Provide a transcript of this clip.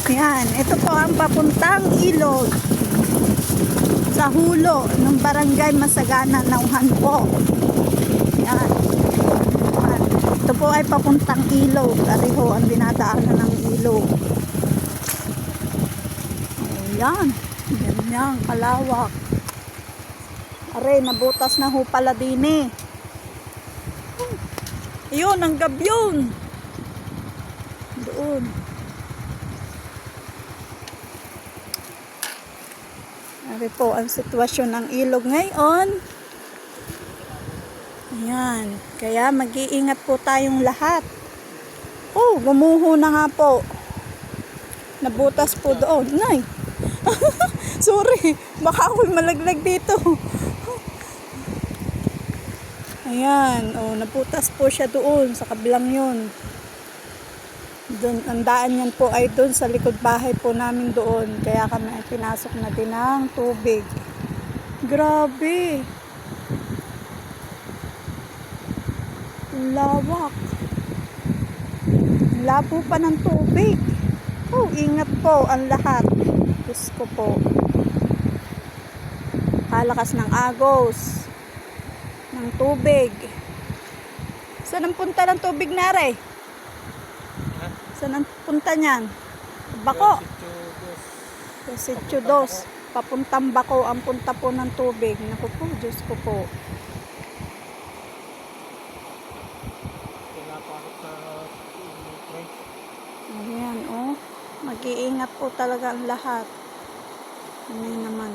Yan, ito po ang papuntang ilog sa hulo ng barangay Masagana, Nauhan po. Yan. Yan. Ito po ay papuntang ilog. Ari ho ang dinadaanan ng ilog. Ayan. Ganyan, kalawak. Are, nabutas na ho pala din eh. Ayun, ang gabyon. Doon. Ari po ang sitwasyon ng ilog ngayon. Ayan. Kaya mag-iingat po tayong lahat. Oh, gumuho na nga po. Nabutas po doon. Nay. Sorry. Baka ako'y malaglag dito. Ayan. Oh, nabutas po siya doon. Sa kabilang yun. Doon, ang daan yan po ay doon sa likod bahay po namin doon. Kaya kami ay pinasok na din ng tubig. Grabe. Lawak. Labo pa ng tubig. Oh, ingat po ang lahat. Diyos ko po. Kalakas ng agos. Ng tubig. Saan ang punta ng tubig, Nare? Saan ang punta niyan? Bako. Sitio Dos. Papuntang Bako ang punta po ng tubig. Naku po, Diyos ko po. Ayan, oh. Mag-iingat po talaga ang lahat. Ano naman.